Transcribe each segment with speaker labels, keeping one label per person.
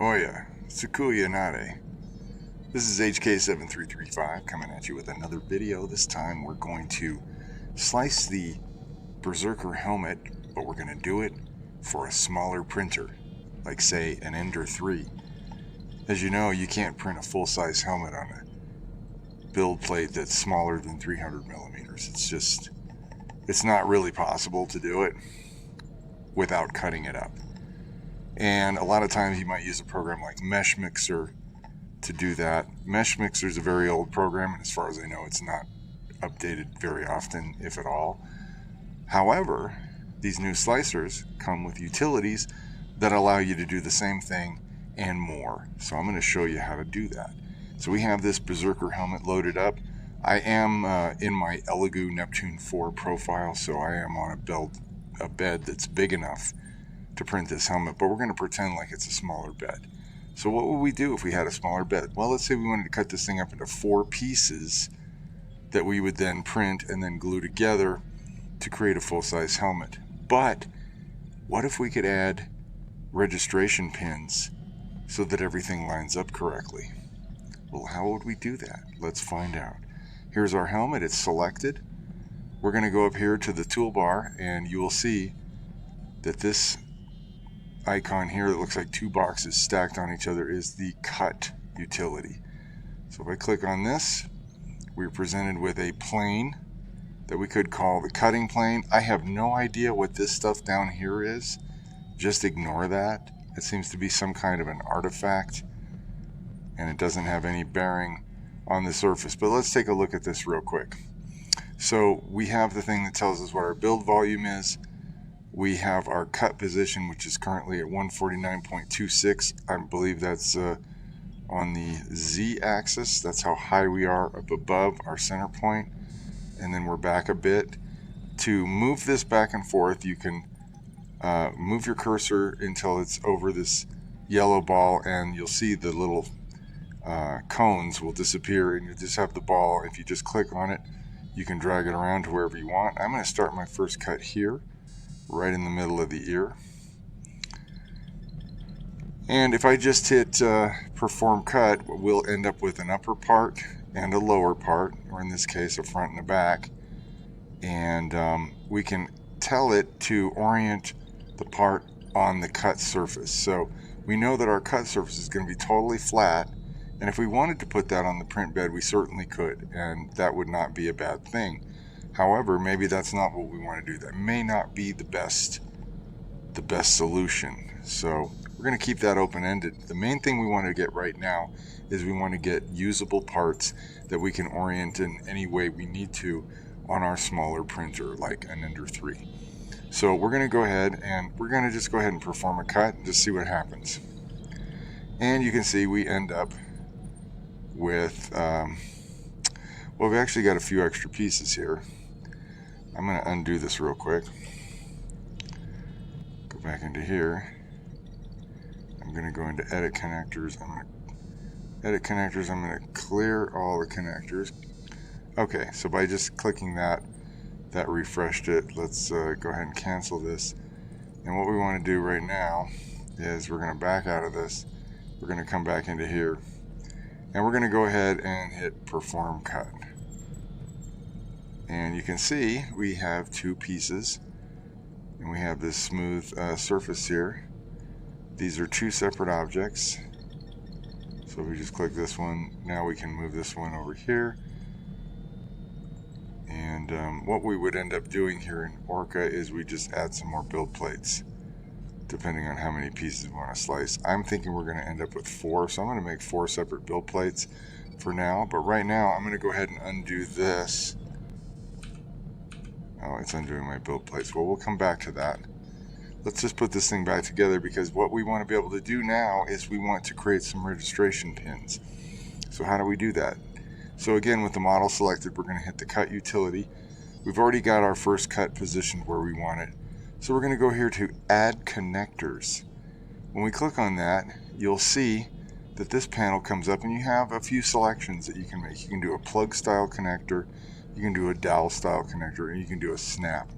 Speaker 1: Oya, Tsukuya Nare. This is HK7335 coming at you with another video. This time we're going to slice the Berserker Helmet, but we're going to do it for a smaller printer, like say an Ender 3. As you know, you can't print a full-size helmet on a build plate that's smaller than 300 millimeters. It's not really possible to do it without cutting it up. And a lot of times you might use a program like Mesh Mixer to do that. Mesh Mixer is a very old program, and as far as I know, it's not updated very often, if at all. However, these new slicers come with utilities that allow you to do the same thing and more. So I'm going to show you how to do that. So we have this Berserker helmet loaded up. I am in my Elegoo Neptune 4 profile, so I am on a bed that's big enough to print this helmet, but we're going to pretend like it's a smaller bed. So what would we do if we had a smaller bed? Well, let's say we wanted to cut this thing up into 4 pieces that we would then print and then glue together to create a full-size helmet. But what if we could add registration pins so that everything lines up correctly? Well, how would we do that? Let's find out. Here's our helmet. It's selected. We're going to go up here to the toolbar, and you will see that this icon here that looks like 2 boxes stacked on each other is the cut utility. So if I click on this, we're presented with a plane that we could call the cutting plane. I have no idea what this stuff down here is. Just ignore that. It seems to be some kind of an artifact, and it doesn't have any bearing on the surface. But let's take a look at this real quick. So we have the thing that tells us what our build volume is. We have our cut position, which is currently at 149.26. I believe that's on the Z-axis. That's how high we are up above our center point. And then we're back a bit. To move this back and forth, you can move your cursor until it's over this yellow ball, and you'll see the little cones will disappear, and you just have the ball. If you just click on it, you can drag it around to wherever you want. I'm going to start my first cut here, right in the middle of the ear. And if I just hit perform cut, we'll end up with an upper part and a lower part, or in this case a front and a back. And we can tell it to orient the part on the cut surface. So we know that our cut surface is going to be totally flat, and if we wanted to put that on the print bed, we certainly could, and that would not be a bad thing. However, maybe that's not what we want to do. That may not be the best solution. So we're going to keep that open-ended. The main thing we want to get right now is we want to get usable parts that we can orient in any way we need to on our smaller printer, like an Ender 3. So we're going to go ahead and we're going to just go ahead and perform a cut and just see what happens. And you can see we end up with, well, we've actually got a few extra pieces here. I'm going to undo this real quick. Go back into here. I'm going to go into edit connectors. I'm going to clear all the connectors. Okay, so by just clicking that refreshed it. Let's go ahead and cancel this. And what we want to do right now is we're going to back out of this. We're going to come back into here. And we're going to go ahead and hit perform cut. And you can see we have 2 pieces, and we have this smooth surface here. These are 2 separate objects. So if we just click this one, now we can move this one over here. And what we would end up doing here in Orca is we just add some more build plates, depending on how many pieces we want to slice. I'm thinking we're going to end up with 4, so I'm going to make 4 separate build plates for now. But right now, I'm going to go ahead and undo this. Oh, it's undoing my build plates. Well, we'll come back to that. Let's just put this thing back together, because what we want to be able to do now is we want to create some registration pins. So how do we do that? So again, with the model selected, we're going to hit the cut utility. We've already got our first cut positioned where we want it. So we're going to go here to add connectors. When we click on that, you'll see that this panel comes up, and you have a few selections that you can make. You can do a plug style connector, you can do a dowel style connector, and you can do a snap.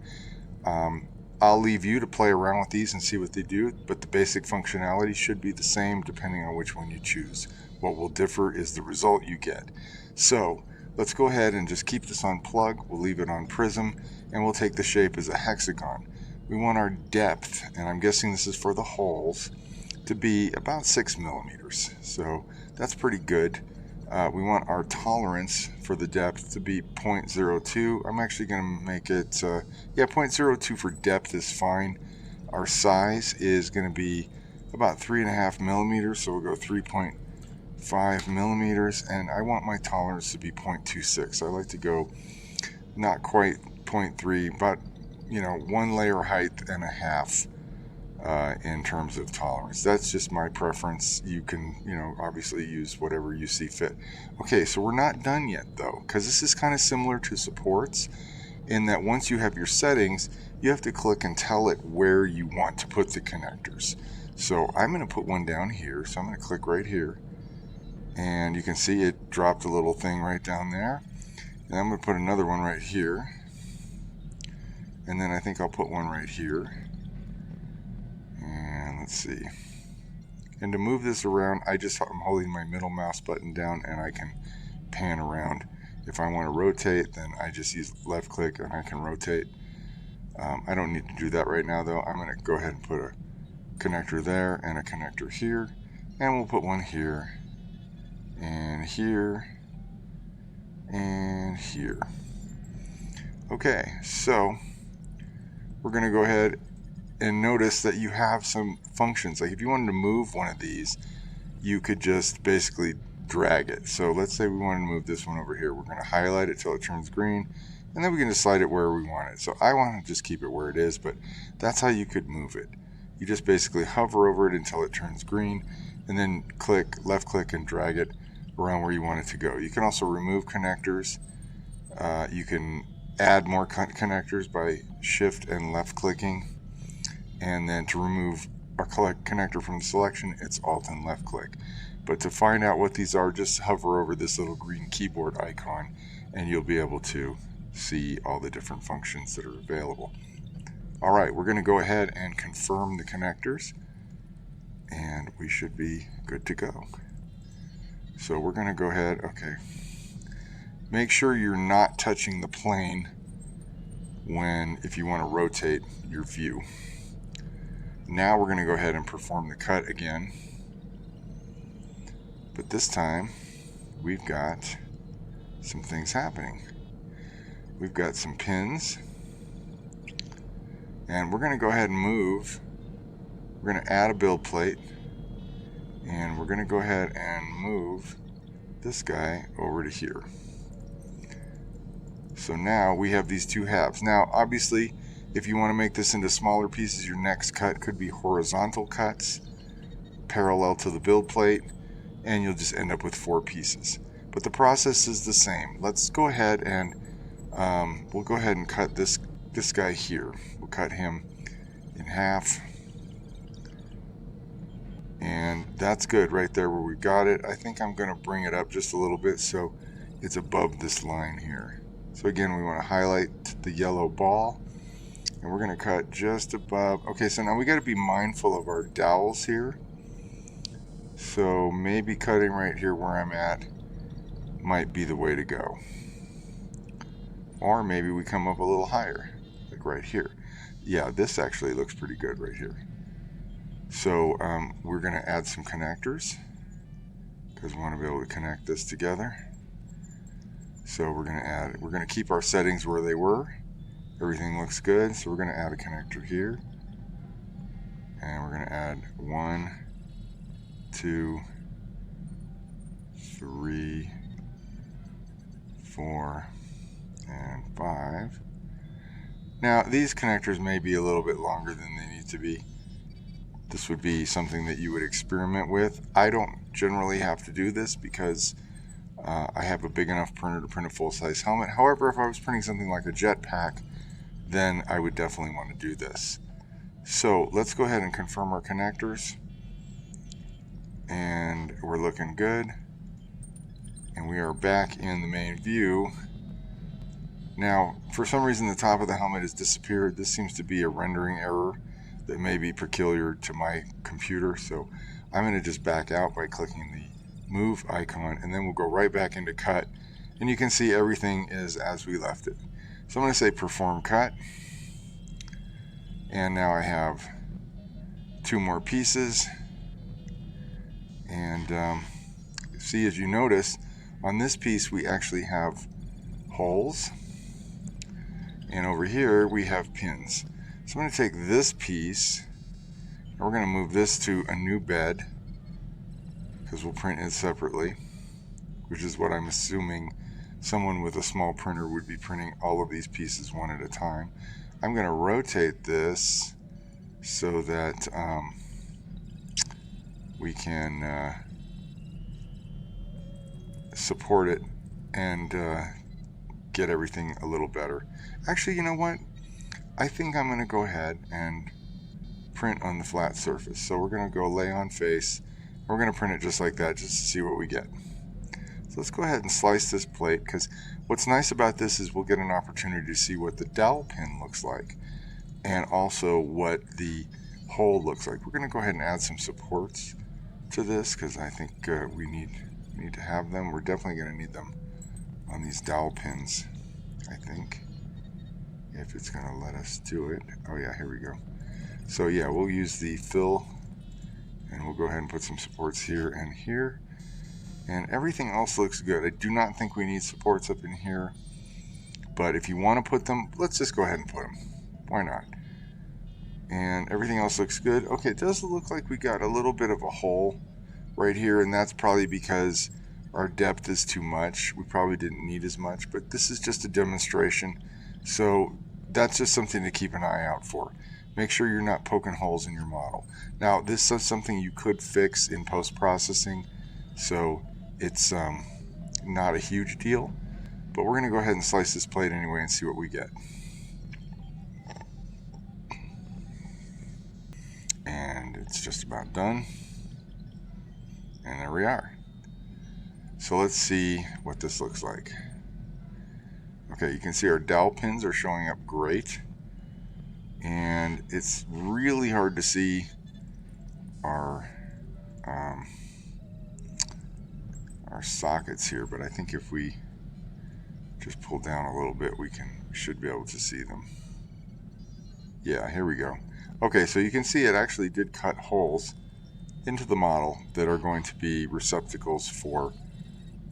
Speaker 1: I'll leave you to play around with these and see what they do, but the basic functionality should be the same depending on which one you choose. What will differ is the result you get. So let's go ahead and just keep this on plug. We'll leave it on prism, and we'll take the shape as a hexagon. We want our depth, and I'm guessing this is for the holes, to be about 6 millimeters. So that's pretty good. We want our tolerance for the depth to be 0.02. I'm actually going to make it, 0.02 for depth is fine. Our size is going to be about 3.5 millimeters, so we'll go 3.5 millimeters, and I want my tolerance to be 0.26. I like to go not quite 0.3, but one layer height and a half. In terms of tolerance. That's just my preference. You can, obviously use whatever you see fit. Okay, so we're not done yet though, because this is kind of similar to supports in that once you have your settings, you have to click and tell it where you want to put the connectors. So I'm going to put one down here, so I'm going to click right here, and you can see it dropped a little thing right down there, and I'm going to put another one right here, and then I think I'll put one right here. And let's see. And to move this around, I'm holding my middle mouse button down and I can pan around. If I want to rotate, then I just use left click and I can rotate. I don't need to do that right now though. I'm going to go ahead and put a connector there and a connector here. And we'll put one here and here and here. Okay, so we're going to go ahead and notice that you have some functions. Like if you wanted to move one of these, you could just basically drag it. So let's say we wanted to move this one over here. We're going to highlight it till it turns green, and then we can just slide it where we want it. So I want to just keep it where it is, but that's how you could move it. You just basically hover over it until it turns green, and then left click and drag it around where you want it to go. You can also remove connectors. You can add more connectors by shift and left clicking. And then to remove our connector from the selection, it's Alt and left click. But to find out what these are, just hover over this little green keyboard icon and you'll be able to see all the different functions that are available. Alright, we're going to go ahead and confirm the connectors and we should be good to go. So we're going to go ahead, make sure you're not touching the plane if you want to rotate your view. Now we're going to go ahead and perform the cut again, but this time we've got some things happening. We've got some pins, and we're going to go ahead and move. We're going to add a build plate, and we're going to go ahead and move this guy over to here. So now we have these two halves. Now obviously, if you want to make this into smaller pieces, your next cut could be horizontal cuts parallel to the build plate, and you'll just end up with 4 pieces. But the process is the same. Let's go ahead and we'll go ahead and cut this guy here. We'll cut him in half, and that's good right there where we got it. I think I'm going to bring it up just a little bit so it's above this line here. So again, we want to highlight the yellow ball, and we're going to cut just above. Okay, so now we got to be mindful of our dowels here. So maybe cutting right here where I'm at might be the way to go. Or maybe we come up a little higher, like right here. Yeah, this actually looks pretty good right here. So we're going to add some connectors because we want to be able to connect this together. So we're going to keep our settings where they were. Everything looks good, so we're going to add a connector here, and we're going to add 1, 2, 3, 4, and 5. Now these connectors may be a little bit longer than they need to be. This would be something that you would experiment with. I don't generally have to do this because I have a big enough printer to print a full-size helmet. However, if I was printing something like a jetpack, then I would definitely want to do this. So let's go ahead and confirm our connectors, and we're looking good, and we are back in the main view, Now, for some reason, the top of the helmet has disappeared. This seems to be a rendering error that may be peculiar to my computer. So I'm going to just back out by clicking the move icon, and then we'll go right back into cut. And you can see everything is as we left it. So I'm going to say perform cut. And now I have 2 more pieces. And see, as you notice, on this piece we actually have holes. And over here we have pins. So I'm going to take this piece and we're going to move this to a new bed because we'll print it separately, which is what I'm assuming someone with a small printer would be printing all of these pieces one at a time. I'm going to rotate this so that we can support it and get everything a little better. Actually, you know what? I think I'm going to go ahead and print on the flat surface. So we're going to go lay on face. We're going to print it just like that just to see what we get. So let's go ahead and slice this plate, because what's nice about this is we'll get an opportunity to see what the dowel pin looks like and also what the hole looks like. We're going to go ahead and add some supports to this because I think we need to have them. We're definitely going to need them on these dowel pins, I think, if it's going to let us do it. Oh yeah, here we go. So yeah, we'll use the fill and we'll go ahead and put some supports here and here, and everything else looks good. I do not think we need supports up in here, but if you want to put them, let's just go ahead and put them. Why not? And everything else looks good. Okay, it does look like we got a little bit of a hole right here, and that's probably because our depth is too much. We probably didn't need as much, but this is just a demonstration, so that's just something to keep an eye out for. Make sure you're not poking holes in your model. Now, this is something you could fix in post-processing, so it's not a huge deal, but we're going to go ahead and slice this plate anyway and see what we get. And it's just about done. And there we are. So let's see what this looks like. Okay, you can see our dowel pins are showing up great. And it's really hard to see our sockets here, but I think if we just pull down a little bit, we should be able to see them. Yeah, here we go. Okay, so you can see it actually did cut holes into the model that are going to be receptacles for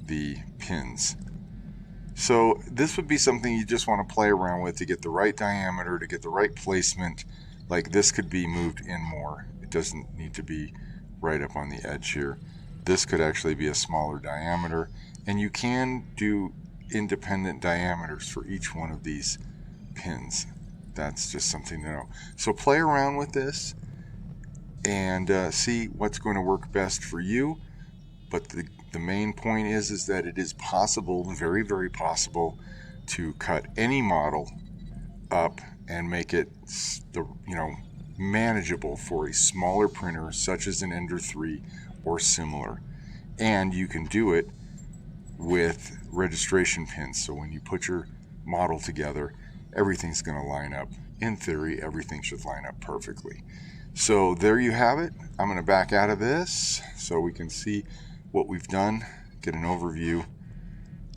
Speaker 1: the pins. So this would be something you just want to play around with to get the right diameter, to get the right placement. Like this could be moved in more. It doesn't need to be right up on the edge here. This could actually be a smaller diameter, and you can do independent diameters for each one of these pins. That's just something to know. So play around with this and see what's going to work best for you. But the main point is that it is possible, very, very possible, to cut any model up and make it manageable for a smaller printer such as an Ender 3 or similar. And you can do it with registration pins. So when you put your model together, everything's going to line up. In theory, everything should line up perfectly. So there you have it. I'm going to back out of this so we can see what we've done, get an overview,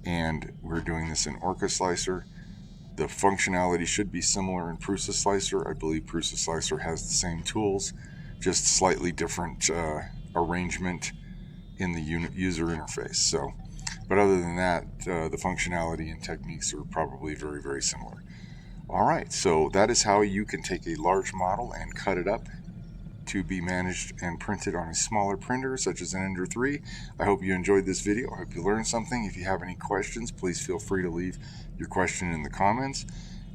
Speaker 1: and we're doing this in Orca Slicer. The functionality should be similar in Prusa Slicer. I believe Prusa Slicer has the same tools, just slightly different arrangement in the user interface. So, but other than that, the functionality and techniques are probably very, very similar. All right, so that is how you can take a large model and cut it up to be managed and printed on a smaller printer such as an Ender 3. I hope you enjoyed this video. I hope you learned something. If you have any questions, please feel free to leave your question in the comments.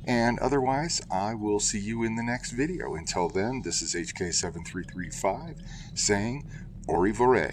Speaker 1: And otherwise, I will see you in the next video. Until then, this is HK7335 saying au revoir.